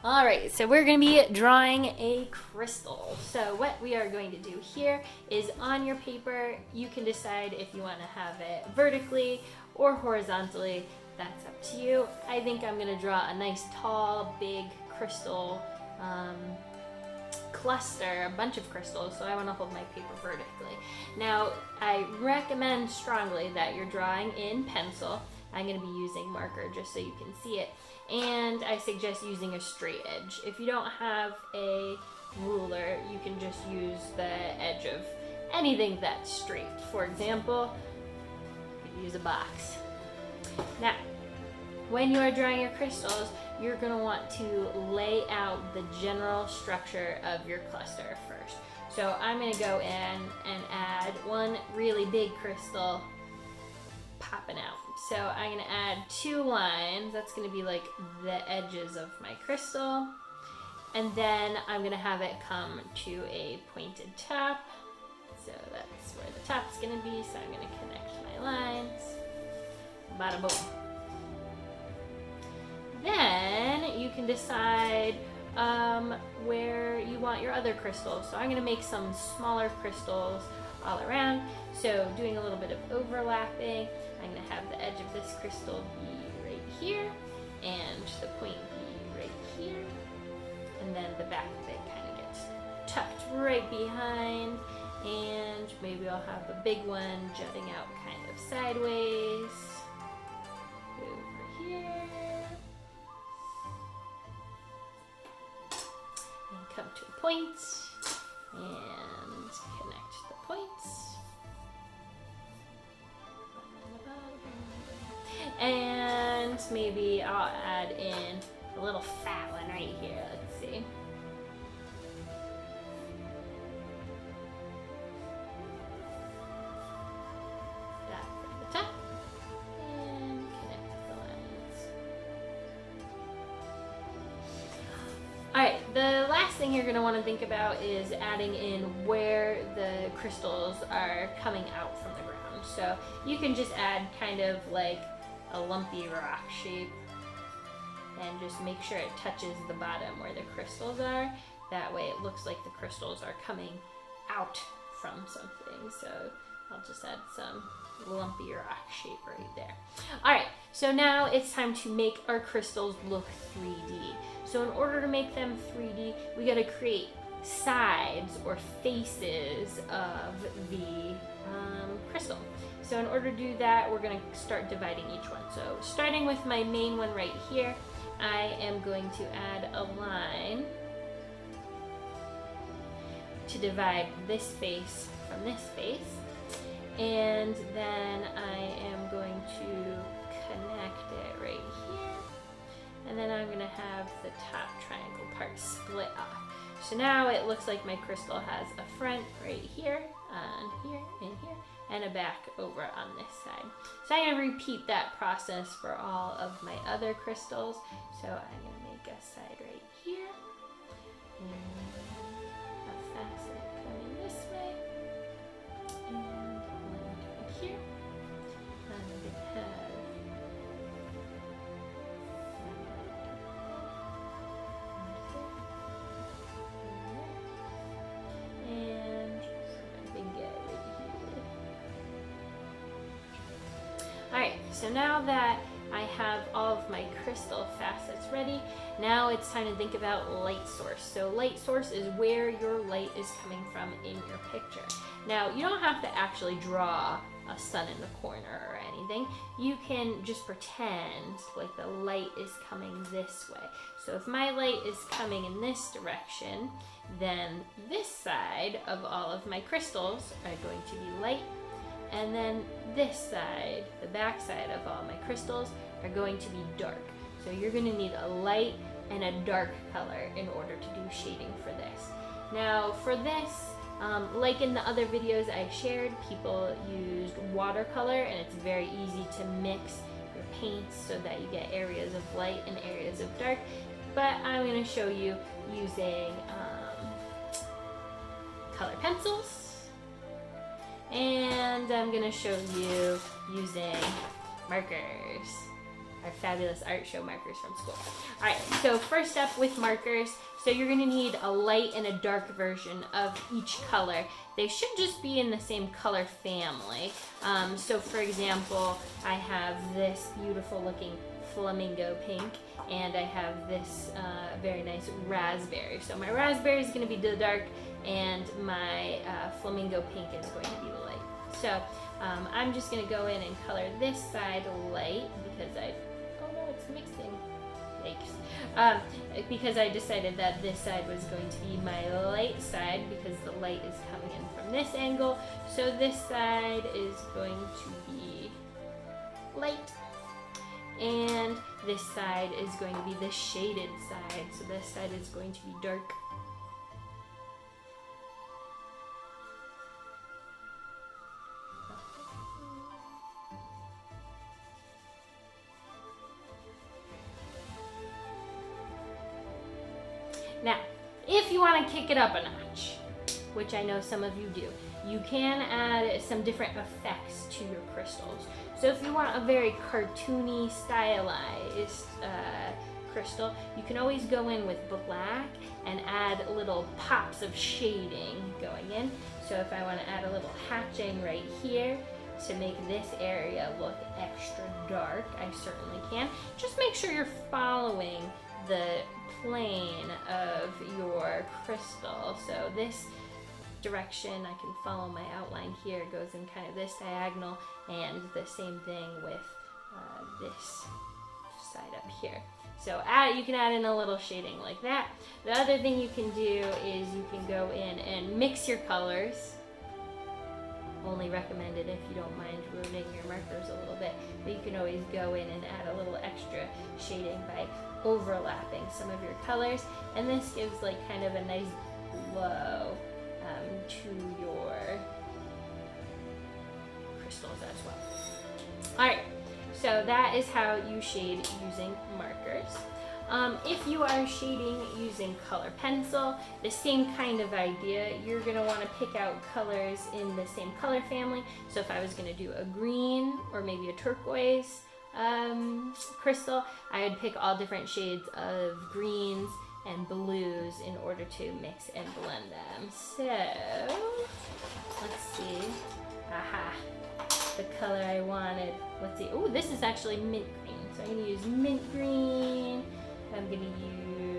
Alright, so we're going to be drawing a crystal. So what we are going to do here is on your paper, you can decide if you want to have it vertically or horizontally. That's up to you. I think I'm going to draw a nice tall, big crystal cluster, a bunch of crystals, so I want to hold my paper vertically. Now, I recommend strongly that you're drawing in pencil. I'm going to be using marker just so you can see it. And I suggest using a straight edge. If you don't have a ruler, you can just use the edge of anything that's straight. For example, you could use a box. Now, when you are drawing your crystals, you're going to want to lay out the general structure of your cluster first. So I'm going to go in and add one really big crystal popping out. So I'm going to add 2 lines. That's going to be like the edges of my crystal. And then I'm going to have it come to a pointed top. So that's where the top's going to be. So I'm going to connect my lines. Bada boom. Then you can decide where you want your other crystals. So I'm going to make some smaller crystals all around. So doing a little bit of overlapping. I'm going to have the edge of this crystal be right here and the point be right here. And then the back of it kind of gets tucked right behind. And maybe I'll have a big one jutting out kind of sideways. Over here. And come to a point and connect the points. And maybe I'll add in a little fat one right here. Let's see. That for the top. And connect the lines. Alright, the last thing you're going to want to think about is adding in where the crystals are coming out from the ground. So you can just add kind of like a lumpy rock shape and just make sure it touches the bottom where the crystals are. That way it looks like the crystals are coming out from something. So I'll just add some lumpy rock shape right there. Alright, so now it's time to make our crystals look 3D. So in order to make them 3D, we got to create sides or faces of the crystal. So in order to do that, we're going to start dividing each one. So starting with my main one right here, I am going to add a line to divide this face from this face. And then I am going to connect it right here. And then I'm going to have the top triangle part split off. So now it looks like my crystal has a front right here, and here, and here, and a back over on this side. So I'm going to repeat that process for all of my other crystals. So I'm going to make a side right here, and a facet coming this way, and one coming here. I'm going to have Alright, so now that I have all of my crystal facets ready, now it's time to think about light source. So light source is where your light is coming from in your picture. Now, you don't have to actually draw a sun in the corner or anything. You can just pretend like the light is coming this way. So if my light is coming in this direction, then this side of all of my crystals are going to be light. And then this side, the back side of all my crystals, are going to be dark. So you're going to need a light and a dark color in order to do shading for this. Now for this, like in the other videos I shared, people used watercolor, and it's very easy to mix your paints so that you get areas of light and areas of dark. But I'm going to show you using color pencils. And I'm going to show you using markers. our fabulous art show markers from school. All right, so first up with markers, so you're gonna need a light and a dark version of each color. They should just be in the same color family. So for example, I have this beautiful looking flamingo pink, and I have this very nice raspberry. So my raspberry is gonna be the dark, and my flamingo pink is going to be the light. So I'm just gonna go in and color this side light because oh no, it's mixing. Yikes. Because I decided that this side was going to be my light side because the light is coming in from this angle. So this side is going to be light, and this side is going to be the shaded side. So this side is going to be dark. Now, if you want to kick it up a notch, which I know some of you do, you can add some different effects to your crystals. So if you want a very cartoony, stylized crystal, you can always go in with black and add little pops of shading going in. So if I want to add a little hatching right here to make this area look extra dark, I certainly can. Just make sure you're following the plane of your crystal. So this direction, I can follow my outline here, it goes in kind of this diagonal, and the same thing with this side up here. So you can add in a little shading like that. The other thing you can do is you can go in and mix your colors. Only recommended if you don't mind ruining your markers a little bit, but you can always go in and add a little extra shading by overlapping some of your colors, and this gives like kind of a nice glow to your crystals as well. Alright, so that is how you shade using markers. If you are shading using color pencil, the same kind of idea. You're going to want to pick out colors in the same color family. So if I was going to do a green or maybe a turquoise crystal, I would pick all different shades of greens and blues in order to mix and blend them. So let's see. Aha, the color I wanted. Let's see. Oh, this is actually mint green. So I'm going to use mint green. I'm going to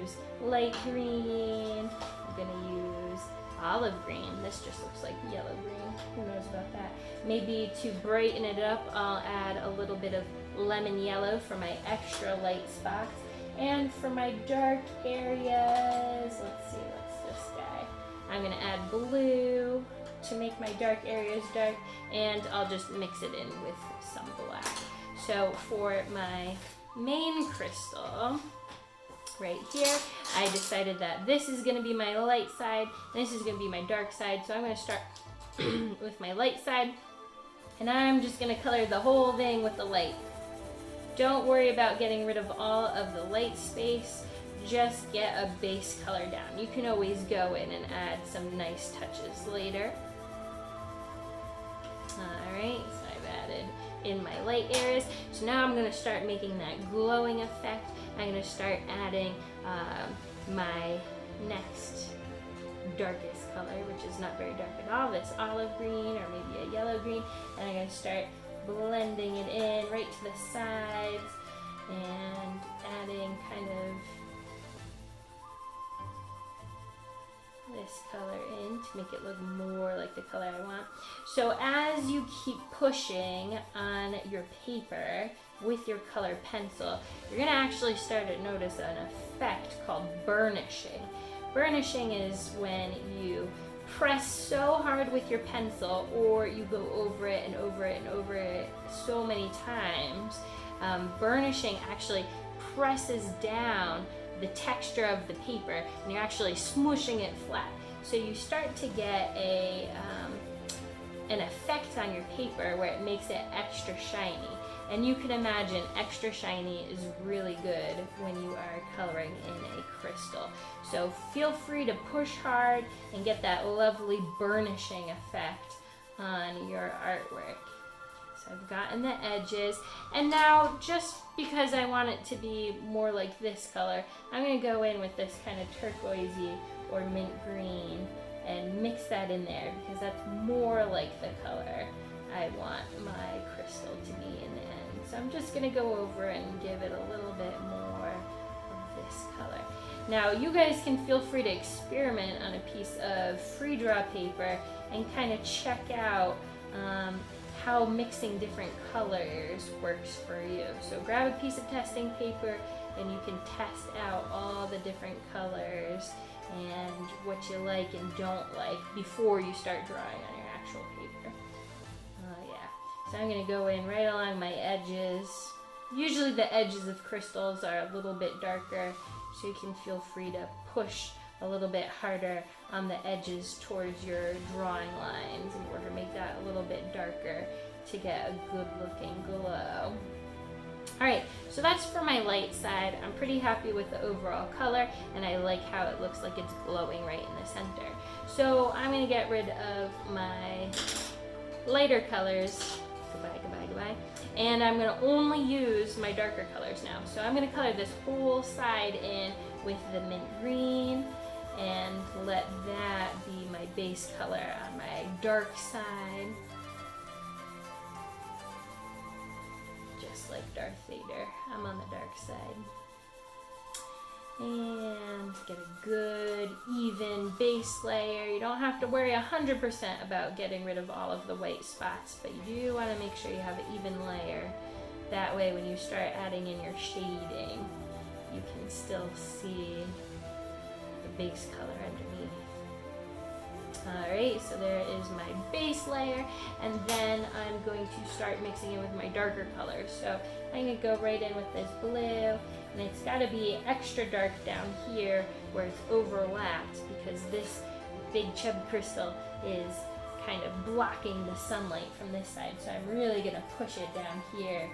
use light green. I'm going to use olive green. This just looks like yellow green. Who knows about that? Maybe to brighten it up, I'll add a little bit of lemon yellow for my extra light spots. And for my dark areas, let's see, what's this guy? I'm going to add blue to make my dark areas dark, and I'll just mix it in with some black. So for my main crystal, right here, I decided that this is going to be my light side, and this is going to be my dark side. So I'm going to start with my light side, and I'm just going to color the whole thing with the light. Don't worry about getting rid of all of the light space, just get a base color down. You can always go in and add some nice touches later. Alright, so I've added in my light areas. So now I'm going to start making that glowing effect. I'm going to start adding my next darkest color, which is not very dark at all, this olive green or maybe a yellow green, and I'm going to start blending it in right to the sides and adding kind of this color in to make it look more like the color I want. So as you keep pushing on your paper with your color pencil, you're going to actually start to notice an effect called burnishing. Burnishing is when you press so hard with your pencil, or you go over it and over it and over it so many times. Burnishing actually presses down the texture of the paper, and you're actually smushing it flat. So you start to get an effect on your paper where it makes it extra shiny. And you can imagine extra shiny is really good when you are coloring in a crystal. So feel free to push hard and get that lovely burnishing effect on your artwork. So I've gotten the edges, and now just because I want it to be more like this color, I'm going to go in with this kind of turquoisey or mint green and mix that in there because that's more like the color I want my crystal to be in the end. So I'm just going to go over and give it a little bit more of this color. Now you guys can feel free to experiment on a piece of free draw paper and kind of check out how mixing different colors works for you. So grab a piece of testing paper and you can test out all the different colors and what you like and don't like before you start drawing on your actual paper. Yeah. So I'm going to go in right along my edges. Usually the edges of crystals are a little bit darker, so you can feel free to push a little bit harder on the edges towards your drawing lines in order to make that a little bit darker to get a good looking glow. Alright, so that's for my light side. I'm pretty happy with the overall color and I like how it looks like it's glowing right in the center. So I'm going to get rid of my lighter colors. Goodbye, goodbye, goodbye. And I'm going to only use my darker colors now. So I'm going to color this whole side in with the mint green and let that be my base color on my dark side. Just like Darth Vader, I'm on the dark side. And get a good, even base layer. You don't have to worry 100% about getting rid of all of the white spots, but you do want to make sure you have an even layer. That way when you start adding in your shading, you can still see the base color underneath. Alright, so there is my base layer, and then I'm going to start mixing it with my darker colors. So I'm going to go right in with this blue, and it's got to be extra dark down here where it's overlapped because this big chubby crystal is kind of blocking the sunlight from this side. So I'm really going to push it down here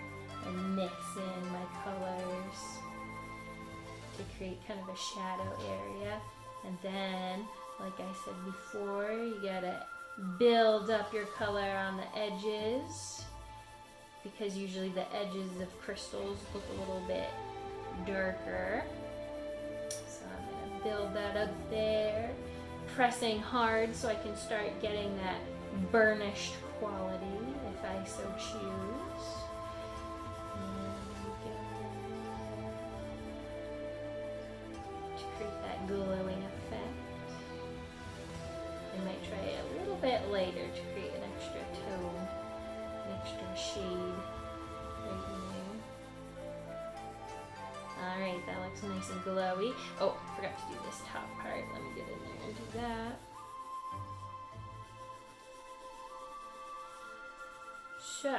and mix in my colors to create kind of a shadow area. And then, like I said before, you gotta build up your color on the edges because usually the edges of crystals look a little bit darker. So I'm gonna build that up there, pressing hard so I can start getting that burnished quality if I so choose. To create that glowing effect. I might try it a little bit later to create an extra tone, an extra shade right in there. Alright, that looks nice and glowy. Oh, forgot to do this top part. Let me get in there and do that. So,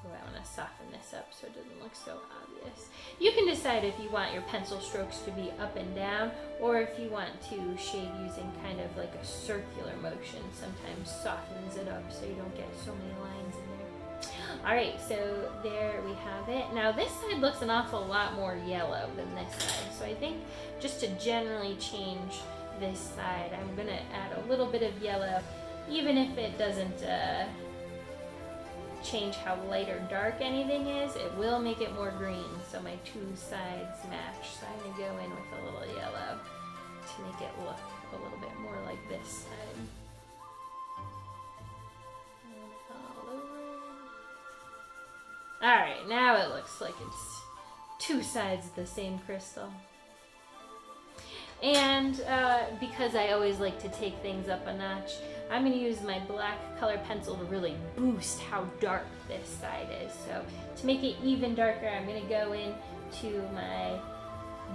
I want to soften this up so it doesn't look so obvious. You can decide if you want your pencil strokes to be up and down or if you want to shade using kind of like a circular motion. Sometimes softens it up so you don't get so many lines in there. Alright, so there we have it. Now this side looks an awful lot more yellow than this side. So I think just to generally change this side, I'm going to add a little bit of yellow, even if it doesn't change how light or dark anything is, it will make it more green, so my two sides match. So I'm going to go in with a little yellow to make it look a little bit more like this side. And all over. Alright, now it looks like it's two sides of the same crystal. And because I always like to take things up a notch, I'm going to use my black color pencil to really boost how dark this side is. So to make it even darker, I'm going to go in to my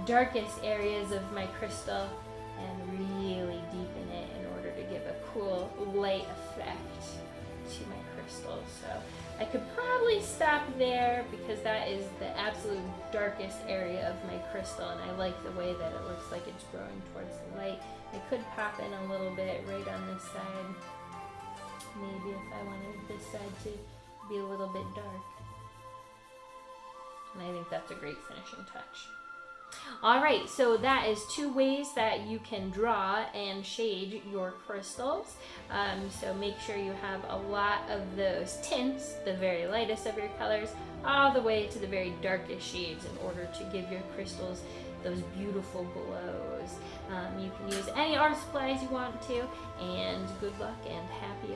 darkest areas of my crystal and really deepen it in order to give a cool light effect to my crystal. So I could probably stop there because that is the absolute darkest area of my crystal, and I like the way that it looks like it's growing towards the light. I could pop in a little bit right on this side, maybe if I wanted this side to be a little bit dark. And I think that's a great finishing touch. Alright, so that is 2 ways that you can draw and shade your crystals. So make sure you have a lot of those tints, the very lightest of your colors, all the way to the very darkest shades in order to give your crystals those beautiful glows. You can use any art supplies you want to, and good luck and happy